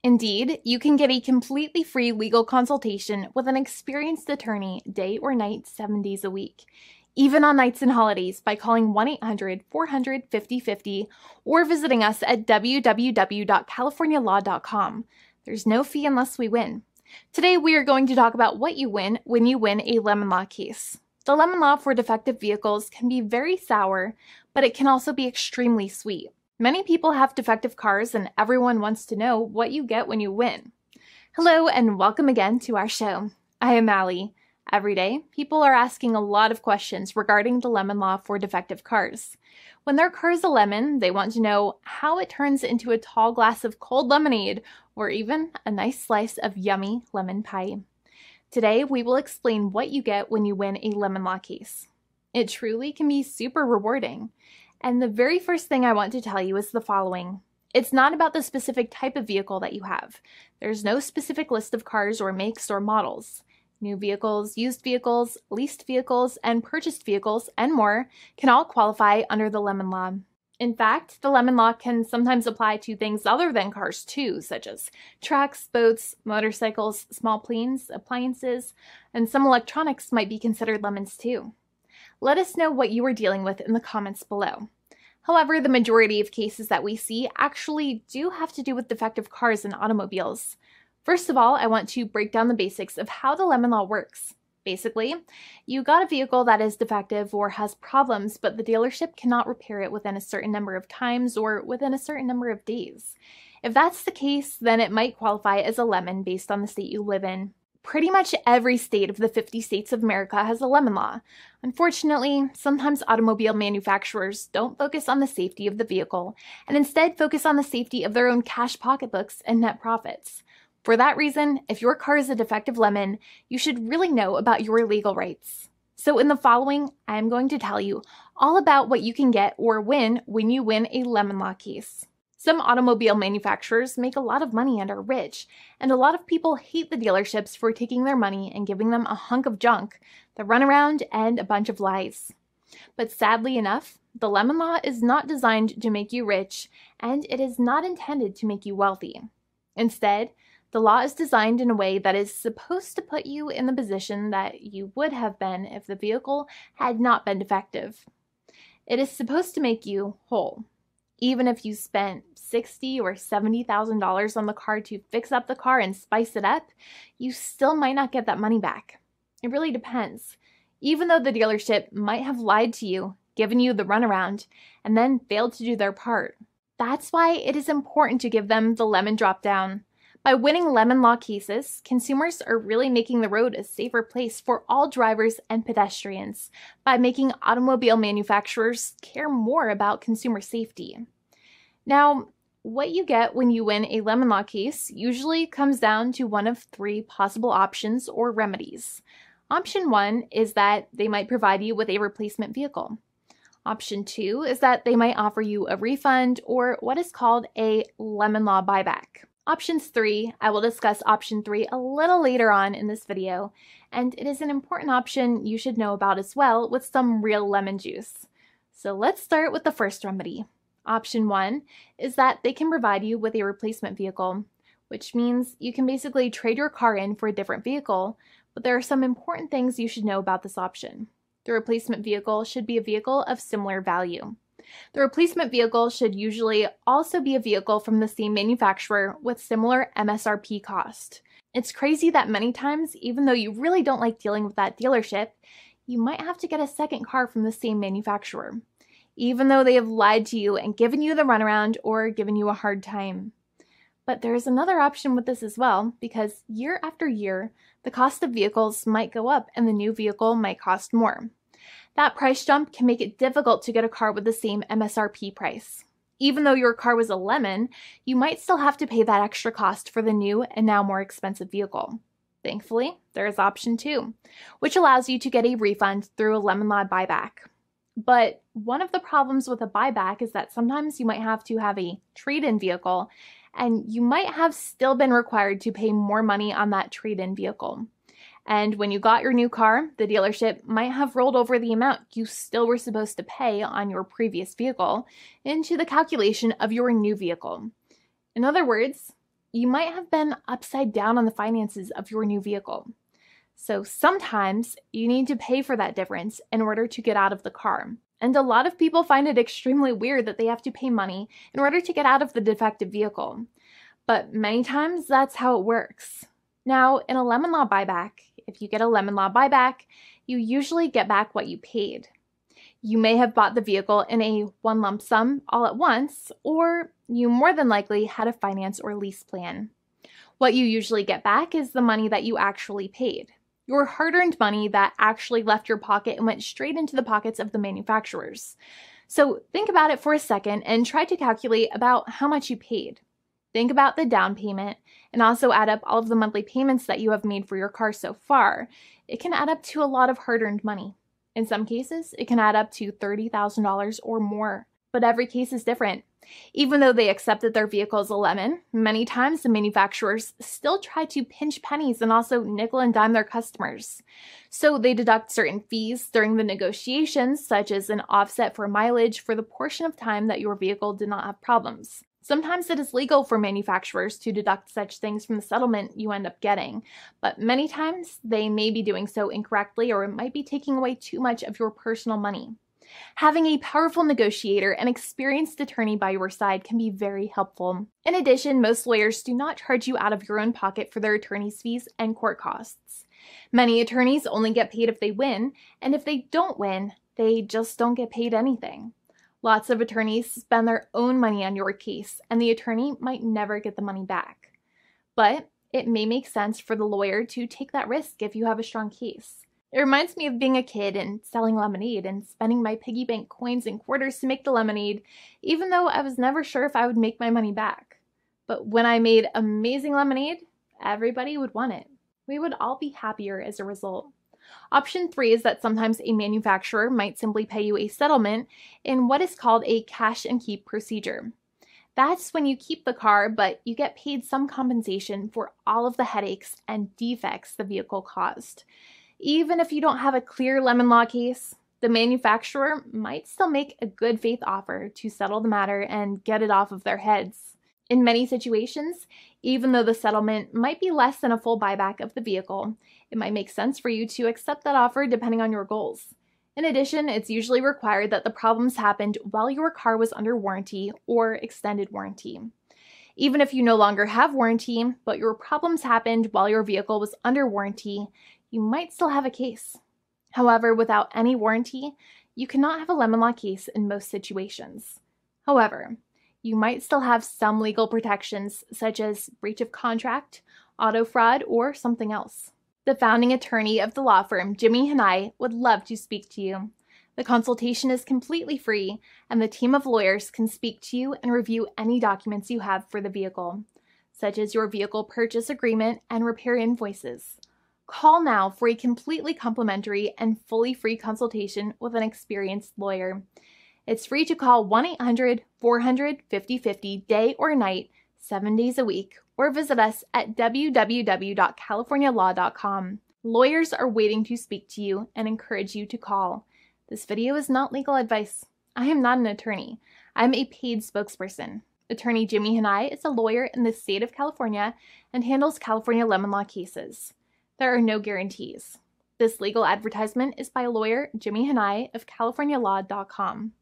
Indeed, you can get a completely free legal consultation with an experienced attorney day or night, 7 days a week, even on nights and holidays by calling 1-800-400-5050 or visiting us at www.californialaw.com. There's no fee unless we win. Today, we are going to talk about what you win when you win a lemon law case. The lemon law for defective vehicles can be very sour, but it can also be extremely sweet. Many people have defective cars, and everyone wants to know what you get when you win. Hello, and welcome again to our show. I am Allie. Every day, people are asking a lot of questions regarding the lemon law for defective cars. When their car is a lemon, they want to know how it turns into a tall glass of cold lemonade, or even a nice slice of yummy lemon pie. Today, we will explain what you get when you win a lemon law case. It truly can be super rewarding. And the very first thing I want to tell you is the following. It's not about the specific type of vehicle that you have. There's no specific list of cars or makes or models. New vehicles, used vehicles, leased vehicles, and purchased vehicles, and more can all qualify under the lemon law. In fact, the lemon law can sometimes apply to things other than cars too, such as trucks, boats, motorcycles, small planes, appliances, and some electronics might be considered lemons too. Let us know what you are dealing with in the comments below. However, the majority of cases that we see actually do have to do with defective cars and automobiles. First of all, I want to break down the basics of how the lemon law works. Basically, you got a vehicle that is defective or has problems, but the dealership cannot repair it within a certain number of times or within a certain number of days. If that's the case, then it might qualify as a lemon based on the state you live in. Pretty much every state of the 50 states of America has a lemon law. Unfortunately, sometimes automobile manufacturers don't focus on the safety of the vehicle and instead focus on the safety of their own cash pocketbooks and net profits. For that reason, if your car is a defective lemon, you should really know about your legal rights. So in the following, I am going to tell you all about what you can get or win when you win a lemon law case. Some automobile manufacturers make a lot of money and are rich, and a lot of people hate the dealerships for taking their money and giving them a hunk of junk, the runaround, and a bunch of lies. But sadly enough, the lemon law is not designed to make you rich, and it is not intended to make you wealthy. Instead, the law is designed in a way that is supposed to put you in the position that you would have been if the vehicle had not been defective. It is supposed to make you whole. Even if you spent $60,000 or $70,000 on the car to fix up the car and spice it up, you still might not get that money back. It really depends. Even though the dealership might have lied to you, given you the runaround, and then failed to do their part. That's why it is important to give them the lemon drop down. By winning lemon law cases, consumers are really making the road a safer place for all drivers and pedestrians by making automobile manufacturers care more about consumer safety. Now, what you get when you win a lemon law case usually comes down to one of three possible options or remedies. Option 1 is that they might provide you with a replacement vehicle. Option 2 is that they might offer you a refund or what is called a lemon law buyback. Options 3, I will discuss option 3 a little later on in this video, and it is an important option you should know about as well with some real lemon juice. So let's start with the first remedy. Option 1 is that they can provide you with a replacement vehicle, which means you can basically trade your car in for a different vehicle, but there are some important things you should know about this option. The replacement vehicle should be a vehicle of similar value. The replacement vehicle should usually also be a vehicle from the same manufacturer with similar MSRP cost. It's crazy that many times, even though you really don't like dealing with that dealership, you might have to get a second car from the same manufacturer, even though they have lied to you and given you the runaround or given you a hard time. But there is another option with this as well, because year after year, the cost of vehicles might go up and the new vehicle might cost more. That price jump can make it difficult to get a car with the same MSRP price. Even though your car was a lemon, you might still have to pay that extra cost for the new and now more expensive vehicle. Thankfully, there is option 2, which allows you to get a refund through a lemon law buyback. But one of the problems with a buyback is that sometimes you might have to have a trade-in vehicle, and you might have still been required to pay more money on that trade-in vehicle. And when you got your new car, the dealership might have rolled over the amount you still were supposed to pay on your previous vehicle into the calculation of your new vehicle. In other words, you might have been upside down on the finances of your new vehicle. So sometimes you need to pay for that difference in order to get out of the car. And a lot of people find it extremely weird that they have to pay money in order to get out of the defective vehicle. But many times that's how it works. Now, in a lemon law buyback, if you get a lemon law buyback, you usually get back what you paid. You may have bought the vehicle in a one lump sum all at once, or you more than likely had a finance or lease plan. What you usually get back is the money that you actually paid. Your hard-earned money that actually left your pocket and went straight into the pockets of the manufacturers. So think about it for a second and try to calculate about how much you paid. Think about the down payment and also add up all of the monthly payments that you have made for your car so far. It can add up to a lot of hard-earned money. In some cases, it can add up to $30,000 or more, but every case is different. Even though they accept that their vehicle is a lemon, many times the manufacturers still try to pinch pennies and also nickel and dime their customers. So they deduct certain fees during the negotiations, such as an offset for mileage for the portion of time that your vehicle did not have problems. Sometimes it is legal for manufacturers to deduct such things from the settlement you end up getting, but many times they may be doing so incorrectly or it might be taking away too much of your personal money. Having a powerful negotiator and experienced attorney by your side can be very helpful. In addition, most lawyers do not charge you out of your own pocket for their attorney's fees and court costs. Many attorneys only get paid if they win, and if they don't win, they just don't get paid anything. Lots of attorneys spend their own money on your case, and the attorney might never get the money back. But it may make sense for the lawyer to take that risk if you have a strong case. It reminds me of being a kid and selling lemonade and spending my piggy bank coins and quarters to make the lemonade, even though I was never sure if I would make my money back. But when I made amazing lemonade, everybody would want it. We would all be happier as a result. Option 3 is that sometimes a manufacturer might simply pay you a settlement in what is called a cash and keep procedure. That's when you keep the car, but you get paid some compensation for all of the headaches and defects the vehicle caused. Even if you don't have a clear lemon law case, the manufacturer might still make a good faith offer to settle the matter and get it off of their heads. In many situations, even though the settlement might be less than a full buyback of the vehicle, it might make sense for you to accept that offer depending on your goals. In addition, it's usually required that the problems happened while your car was under warranty or extended warranty. Even if you no longer have warranty, but your problems happened while your vehicle was under warranty, you might still have a case. However, without any warranty, you cannot have a lemon law case in most situations. However, you might still have some legal protections such as breach of contract, auto fraud, or something else. The founding attorney of the law firm, Jimmy and I, would love to speak to you. The consultation is completely free, and the team of lawyers can speak to you and review any documents you have for the vehicle, such as your vehicle purchase agreement and repair invoices. Call now for a completely complimentary and fully free consultation with an experienced lawyer. It's free to call 1-800-400-5050 day or night, 7 days a week, or visit us at www.californialaw.com. Lawyers are waiting to speak to you and encourage you to call. This video is not legal advice. I am not an attorney. I'm a paid spokesperson. Attorney Jimmy Hanai is a lawyer in the state of California and handles California lemon law cases. There are no guarantees. This legal advertisement is by lawyer Jimmy Hanai of CaliforniaLaw.com.